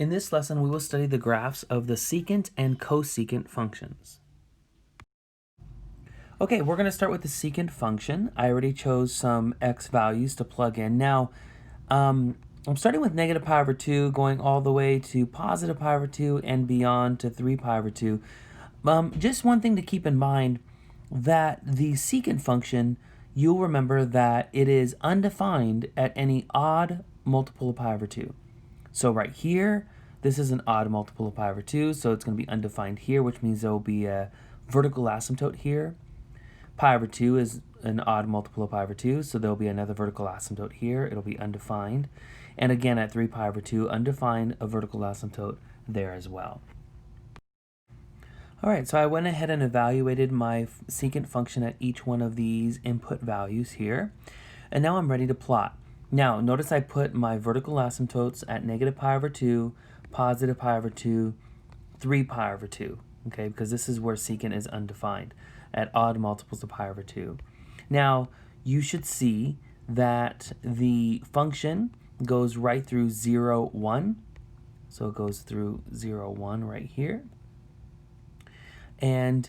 In this lesson, we will study the graphs of the secant and cosecant functions. Okay, we're going to start with the secant function. I already chose some x values to plug in. Now, I'm starting with negative pi over 2, going all the way to positive pi over 2 and beyond to 3 pi over 2. Just one thing to keep in mind, that the secant function, you'll remember that it is undefined at any odd multiple of pi over 2. So right here, this is an odd multiple of pi over 2, so it's going to be undefined here, which means there will be a vertical asymptote here. Pi over 2 is an odd multiple of pi over 2, so there'll be another vertical asymptote here. It'll be undefined. And again, at 3 pi over 2, undefined, a vertical asymptote there as well. All right, so I went ahead and evaluated my secant function at each one of these input values here. And now I'm ready to plot. Now, notice I put my vertical asymptotes at negative pi over 2, positive pi over 2, 3 pi over 2, okay, because this is where secant is undefined, at odd multiples of pi over 2. Now, you should see that the function goes right through 0, 1. So it goes through 0, 1 right here. And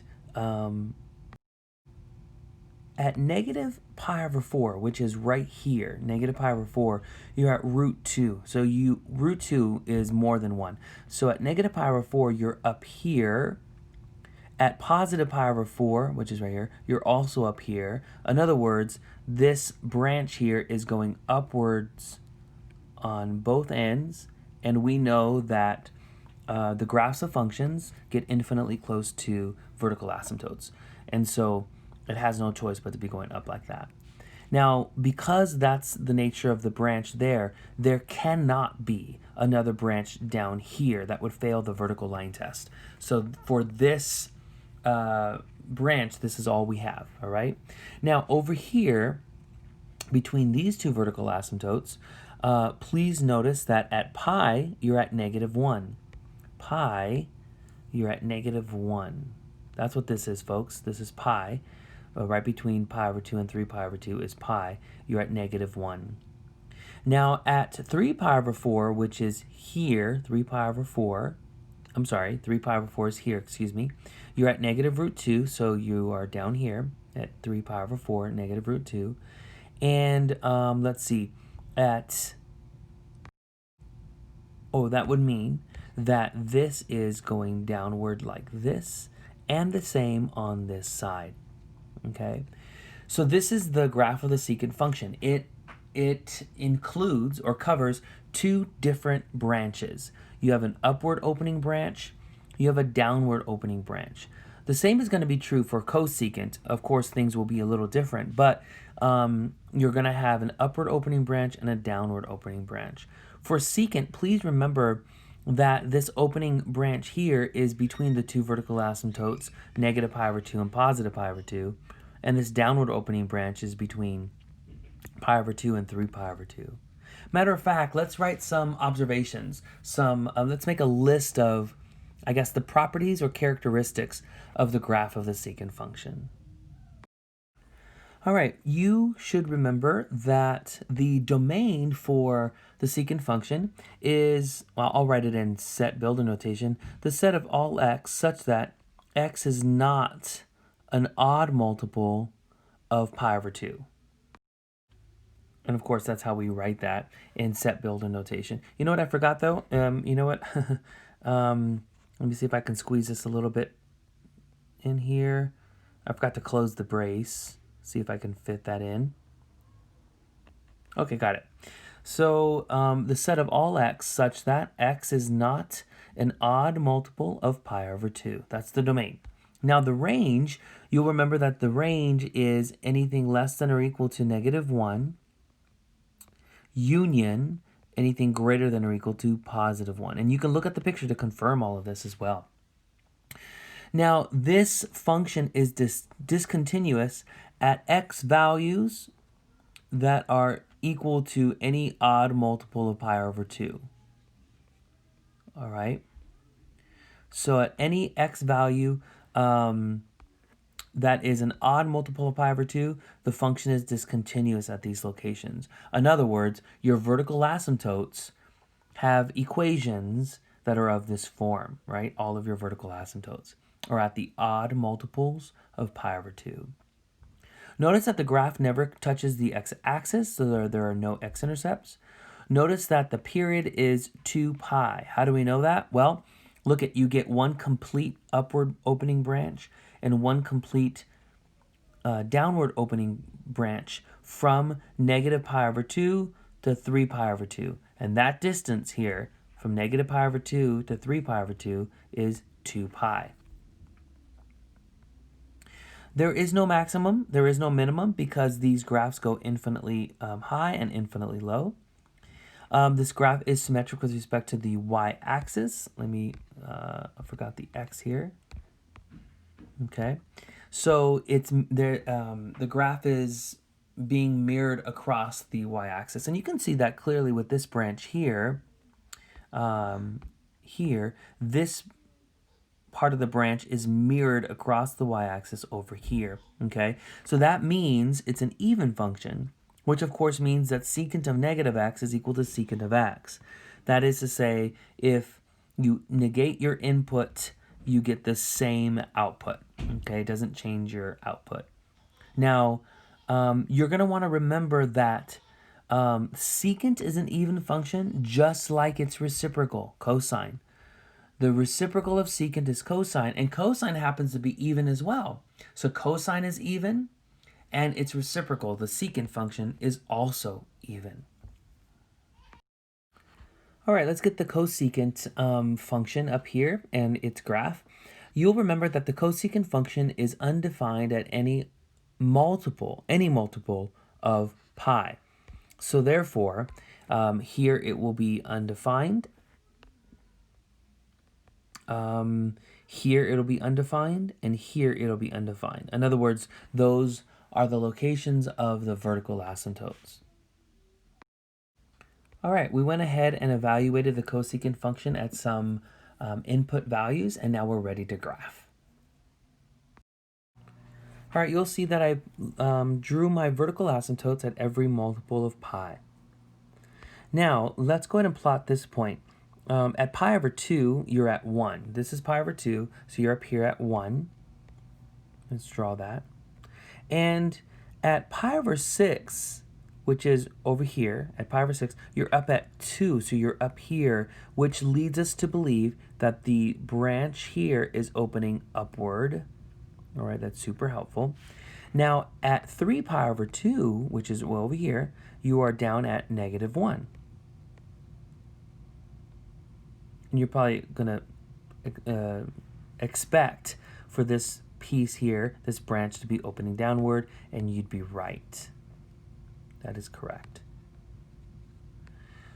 at negative pi over 4, which is right here, negative pi over 4, you're at root 2. So root 2 is more than 1. So at negative pi over 4, you're up here. At positive pi over 4, which is right here, you're also up here. In other words, this branch here is going upwards on both ends, and we know that the graphs of functions get infinitely close to vertical asymptotes. And so it has no choice but to be going up like that. Now, because that's the nature of the branch there cannot be another branch down here that would fail the vertical line test. So for this branch, this is all we have, all right? Now, over here, between these two vertical asymptotes, please notice that at pi, you're at negative 1. Pi, you're at negative 1. That's what this is, folks. This is pi. Right between pi over 2 and 3 pi over 2 is pi. You're at negative 1. Now, at 3 pi over 4, which is here, 3 pi over 4, 3 pi over 4 is here, excuse me. You're at negative root 2, so you are down here at 3 pi over 4, negative root 2. And let's see, that would mean that this is going downward like this, and the same on this side. Okay, so this is the graph of the secant function. It includes or covers two different branches. You have an upward opening branch, you have a downward opening branch. The same is going to be true for cosecant. Of course, things will be a little different, but you're going to have an upward opening branch and a downward opening branch. For secant, please remember that this opening branch here is between the two vertical asymptotes, negative pi over 2 and positive pi over 2, and this downward opening branch is between pi over 2 and 3 pi over 2. Matter of fact, let's write some observations. Let's make a list of, I guess, the properties or characteristics of the graph of the secant function. All right, you should remember that the domain for the secant function is, well, I'll write it in set builder notation, the set of all x such that x is not an odd multiple of pi over 2. And of course, that's how we write that in set builder notation. You know what I forgot though? You know what? Let me see if I can squeeze this a little bit in here. I forgot to close the brace. See if I can fit that in. Okay, got it. So the set of all x such that x is not an odd multiple of pi over 2. That's the domain. Now the range, you'll remember that the range is anything less than or equal to negative 1, union anything greater than or equal to positive 1. And you can look at the picture to confirm all of this as well. Now, this function is discontinuous at x values that are equal to any odd multiple of pi over 2. All right? So at any x value that is an odd multiple of pi over 2, the function is discontinuous at these locations. In other words, your vertical asymptotes have equations that are of this form, right? All of your vertical asymptotes are at the odd multiples of pi over 2. Notice that the graph never touches the x-axis, so there are no x-intercepts. Notice that the period is 2 pi. How do we know that? Well, look at, you get one complete upward opening branch and one complete downward opening branch from negative pi over 2 to 3 pi over 2. And that distance here from negative pi over 2 to 3 pi over 2 is 2 pi. There is no maximum, there is no minimum, because these graphs go infinitely high and infinitely low. This graph is symmetric with respect to the y-axis. I forgot the x here. Okay, so it's there. The graph is being mirrored across the y-axis, and you can see that clearly with this branch here. This part of the branch is mirrored across the y-axis over here, okay? So that means it's an even function, which of course means that secant of negative x is equal to secant of x. That is to say, if you negate your input, you get the same output, okay? It doesn't change your output. Now, you're going to want to remember that secant is an even function just like its reciprocal, cosine. The reciprocal of secant is cosine, and cosine happens to be even as well. So cosine is even, and its reciprocal, the secant function, is also even. All right, let's get the cosecant function up here and its graph. You'll remember that the cosecant function is undefined at any multiple of pi. So therefore, here it will be undefined. Here it'll be undefined, and here it'll be undefined. In other words, those are the locations of the vertical asymptotes. All right, we went ahead and evaluated the cosecant function at some input values, and now we're ready to graph. All right, you'll see that I drew my vertical asymptotes at every multiple of pi. Now, let's go ahead and plot this point. At pi over 2, you're at 1. This is pi over 2, so you're up here at 1. Let's draw that. And at pi over 6, which is over here, at pi over 6, you're up at 2, so you're up here, which leads us to believe that the branch here is opening upward. All right, that's super helpful. Now, at 3 pi over 2, which is over here, you are down at negative 1. And you're probably going to expect for this piece here, this branch to be opening downward, and you'd be right. That is correct.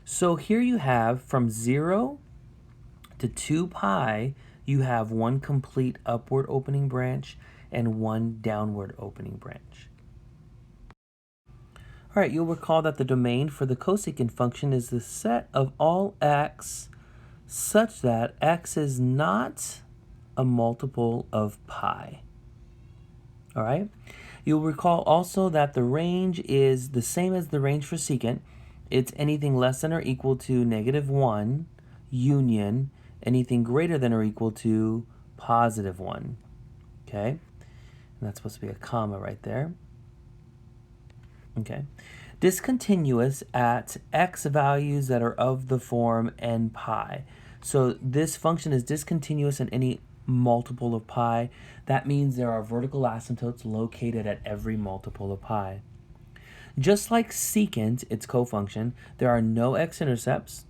So here you have from 0 to 2 pi, you have one complete upward opening branch and one downward opening branch. All right, you'll recall that the domain for the cosecant function is the set of all x such that x is not a multiple of pi. All right? You'll recall also that the range is the same as the range for secant. It's anything less than or equal to negative 1 union anything greater than or equal to positive 1. Okay? And that's supposed to be a comma right there. Okay. Discontinuous at x values that are of the form n pi. So this function is discontinuous in any multiple of pi. That means there are vertical asymptotes located at every multiple of pi. Just like secant, its cofunction, there are no x-intercepts.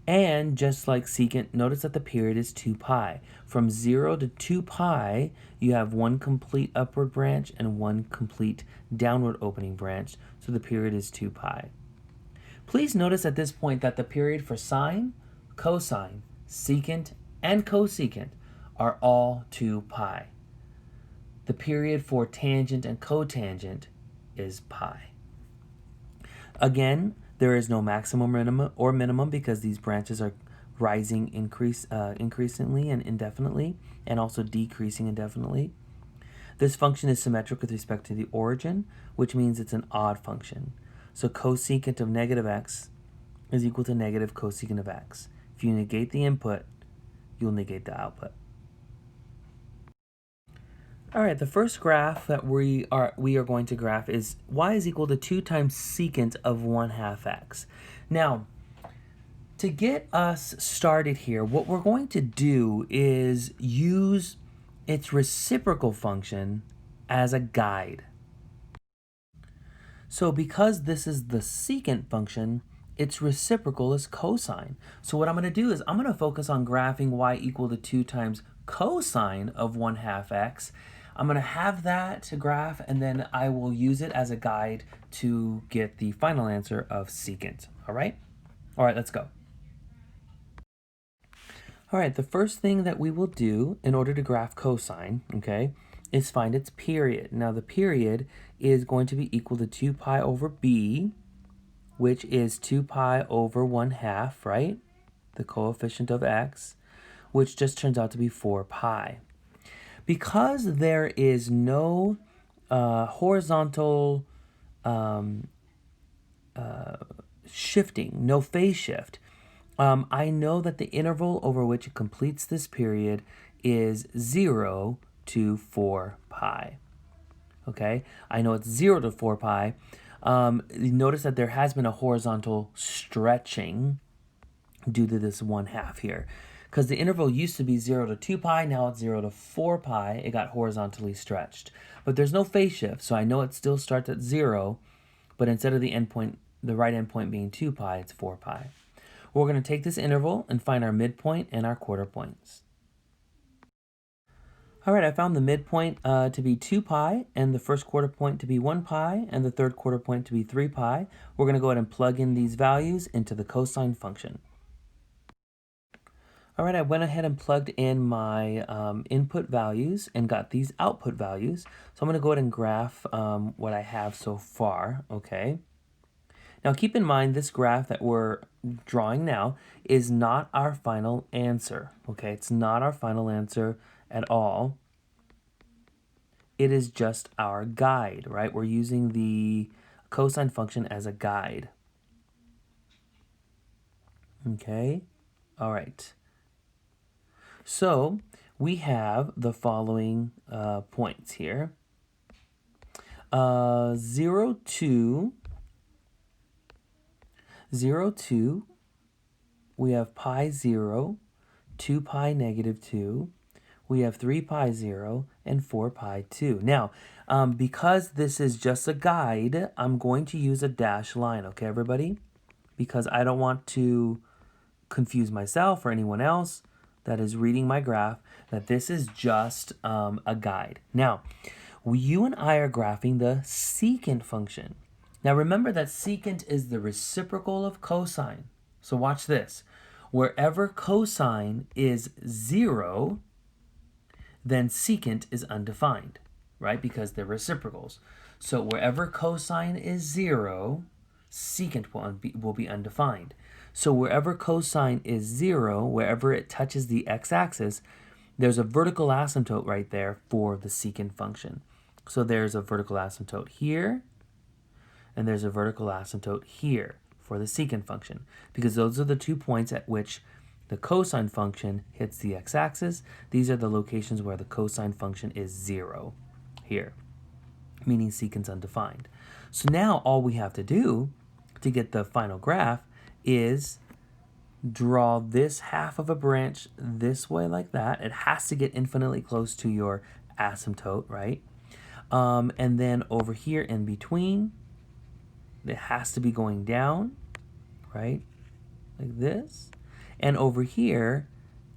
And just like secant, notice that the period is 2 pi. From 0 to 2 pi, you have one complete upward branch and one complete downward opening branch, so the period is 2 pi. Please notice at this point that the period for sine, cosine, secant, and cosecant are all 2 pi. The period for tangent and cotangent is pi. Again, there is no maximum or minimum because these branches are rising increasingly and indefinitely, and also decreasing indefinitely. This function is symmetric with respect to the origin, which means it's an odd function. So cosecant of negative x is equal to negative cosecant of x. If you negate the input, you'll negate the output. All right, the first graph that we are going to graph is y is equal to 2 times secant of 1/2 x. Now, to get us started here, what we're going to do is use its reciprocal function as a guide. So because this is the secant function, its reciprocal is cosine. So what I'm going to do is I'm going to focus on graphing y equal to 2 times cosine of 1/2 x. I'm going to have that to graph, and then I will use it as a guide to get the final answer of secant. All right? All right, let's go. All right, the first thing that we will do in order to graph cosine, okay, is find its period. Now the period is going to be equal to 2 pi over b, which is 2 pi over 1/2, right? The coefficient of x, which just turns out to be 4 pi. Because there is no horizontal shifting, no phase shift, I know that the interval over which it completes this period is 0 to 4 pi. Okay, I know it's 0 to 4 pi. Notice that there has been a horizontal stretching due to this 1/2 here. Because the interval used to be 0 to 2 pi, now it's 0 to 4 pi. It got horizontally stretched. But there's no phase shift, so I know it still starts at 0, but instead of the endpoint, the right endpoint being 2 pi, it's 4 pi. We're going to take this interval and find our midpoint and our quarter points. All right, I found the midpoint to be 2 pi, and the first quarter point to be 1 pi, and the third quarter point to be 3 pi. We're going to go ahead and plug in these values into the cosine function. All right, I went ahead and plugged in my input values and got these output values. So I'm going to go ahead and graph what I have so far, okay? Now keep in mind this graph that we're drawing now is not our final answer, okay? It's not our final answer at all. It is just our guide, right? We're using the cosine function as a guide. Okay, all right. So we have the following points here. 0, 2, 0, 2, we have pi 0, 2 pi negative 2, we have 3 pi 0, and 4 pi 2. Now, because this is just a guide, I'm going to use a dashed line, okay, everybody? Because I don't want to confuse myself or anyone else that is reading my graph, that this is just a guide. Now, you and I are graphing the secant function. Now remember that secant is the reciprocal of cosine. So watch this. Wherever cosine is 0, then secant is undefined, right? Because they're reciprocals. So wherever cosine is 0, secant will be undefined. So wherever cosine is 0, wherever it touches the x-axis, there's a vertical asymptote right there for the secant function. So there's a vertical asymptote here, and there's a vertical asymptote here for the secant function, because those are the 2 points at which the cosine function hits the x-axis. These are the locations where the cosine function is 0 here, meaning secant's undefined. So now all we have to do to get the final graph is draw this half of a branch this way like that. It has to get infinitely close to your asymptote, right? And then over here in between, it has to be going down, right? Like this. And over here,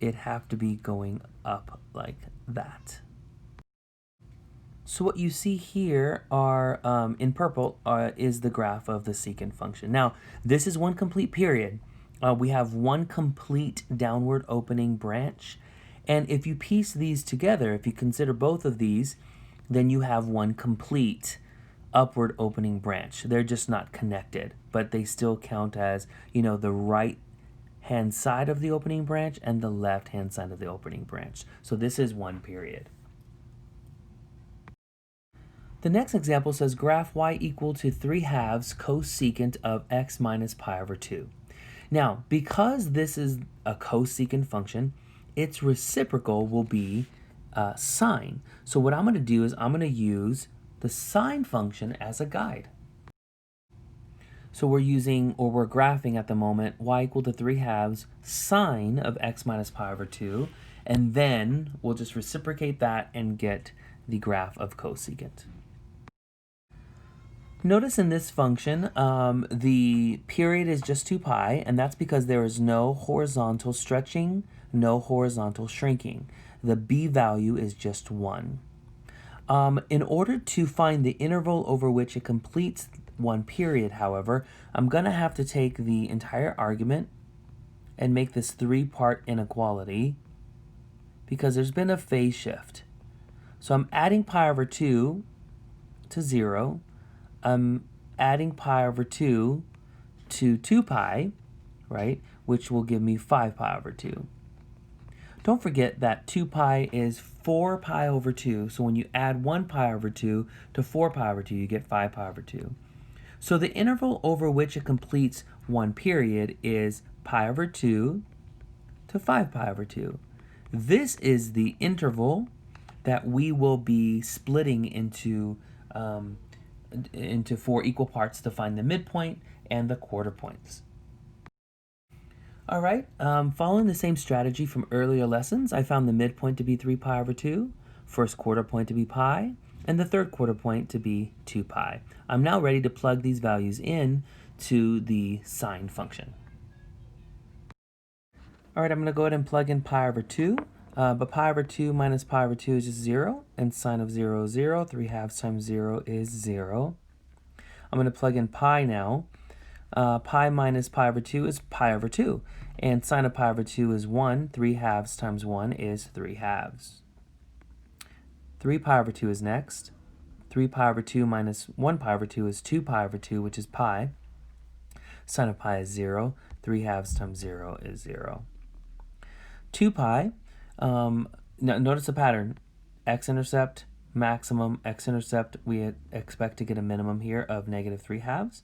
it have to be going up like that. So what you see here are, in purple, is the graph of the secant function. Now, this is one complete period. We have one complete downward opening branch. And if you piece these together, if you consider both of these, then you have one complete upward opening branch. They're just not connected, but they still count as, you know, the right hand side of the opening branch and the left hand side of the opening branch. So this is one period. The next example says graph y equal to 3/2 cosecant of x minus pi over 2. Now, because this is a cosecant function, its reciprocal will be sine. So what I'm going to do is I'm going to use the sine function as a guide. So we're graphing at the moment y equal to 3/2 sine of x minus pi over 2, and then we'll just reciprocate that and get the graph of cosecant. Notice in this function, the period is just 2 pi, and that's because there is no horizontal stretching, no horizontal shrinking. The b value is just 1. In order to find the interval over which it completes one period, however, I'm going to have to take the entire argument and make this 3-part inequality because there's been a phase shift. So I'm adding pi over 2 to 0. I'm adding pi over 2 to 2 pi, right, which will give me 5 pi over 2. Don't forget that 2 pi is 4 pi over 2, so when you add 1 pi over 2 to 4 pi over 2, you get 5 pi over 2. So the interval over which it completes one period is pi over 2 to 5 pi over 2. This is the interval that we will be splitting into 4 equal parts to find the midpoint and the quarter points. All right, following the same strategy from earlier lessons, I found the midpoint to be 3 pi over 2, first quarter point to be pi, and the third quarter point to be 2 pi. I'm now ready to plug these values in to the sine function. All right, I'm going to go ahead and plug in pi over 2, but pi over 2 minus pi over 2 is just 0, and sine of 0 is 0. 3/2 times 0 is 0. I'm going to plug in pi now. Pi minus pi over 2 is pi over 2, and sine of pi over 2 is 1. 3/2 times 1 is 3/2. 3 pi over 2 is next. 3 pi over 2 minus 1 pi over 2 is 2 pi over 2, which is pi. Sine of pi is 0. 3/2 times 0 is 0. 2 pi, now notice the pattern. X-intercept, maximum, x-intercept, we expect to get a minimum here of negative 3/2.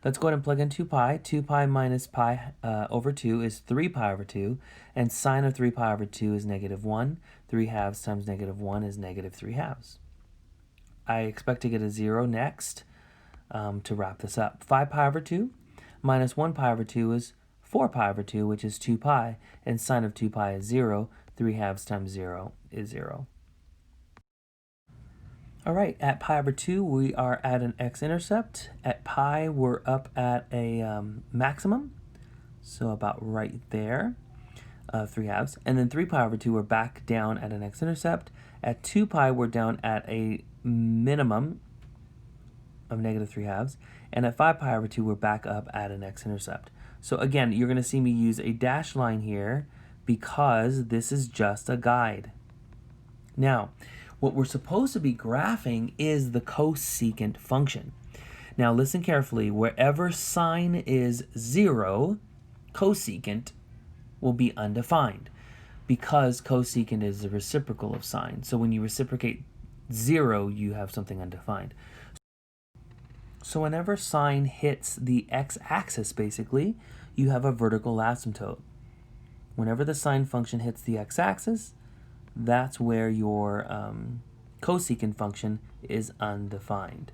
Let's go ahead and plug in 2 pi. 2 pi minus pi over 2 is 3 pi over 2, and sine of 3 pi over 2 is negative 1. 3/2 times negative 1 is negative 3/2. I expect to get a 0 next to wrap this up. 5 pi over 2 minus 1 pi over 2 is 4 pi over 2, which is 2 pi, and sine of 2 pi is 0. 3/2 times 0 is 0. All right, at pi over 2, we are at an x-intercept. At pi, we're up at a maximum, so about right there, 3/2. And then 3 pi over 2, we're back down at an x-intercept. At 2 pi, we're down at a minimum of negative 3/2. And at 5 pi over 2, we're back up at an x-intercept. So again, you're going to see me use a dashed line here because this is just a guide. Now, what we're supposed to be graphing is the cosecant function. Now listen carefully, wherever sine is 0, cosecant will be undefined because cosecant is the reciprocal of sine. So when you reciprocate 0, you have something undefined. So whenever sine hits the x-axis, basically, you have a vertical asymptote. Whenever the sine function hits the x-axis, that's where your cosecant function is undefined.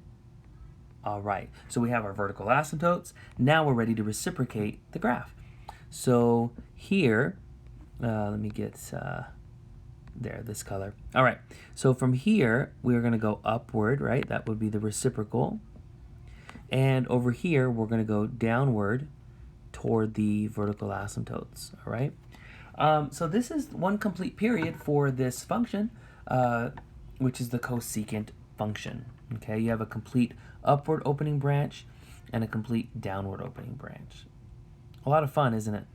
All right, so we have our vertical asymptotes. Now we're ready to reciprocate the graph. So here, let me get there, this color. All right, so from here, we're going to go upward, right? That would be the reciprocal. And over here, we're going to go downward toward the vertical asymptotes, all right? So this is one complete period for this function, which is the cosecant function, okay? You have a complete upward opening branch and a complete downward opening branch. A lot of fun, isn't it?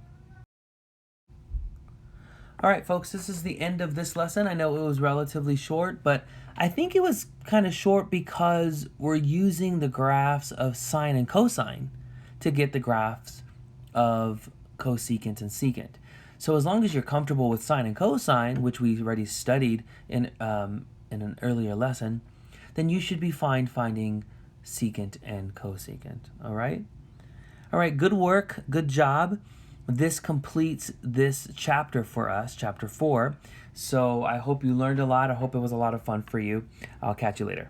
All right, folks, this is the end of this lesson. I know it was relatively short, but I think it was kind of short because we're using the graphs of sine and cosine to get the graphs of cosecant and secant. So as long as you're comfortable with sine and cosine, which we already studied in an earlier lesson, then you should be fine finding secant and cosecant, all right? All right, good work, good job. This completes this chapter for us, chapter 4. So I hope you learned a lot. I hope it was a lot of fun for you. I'll catch you later.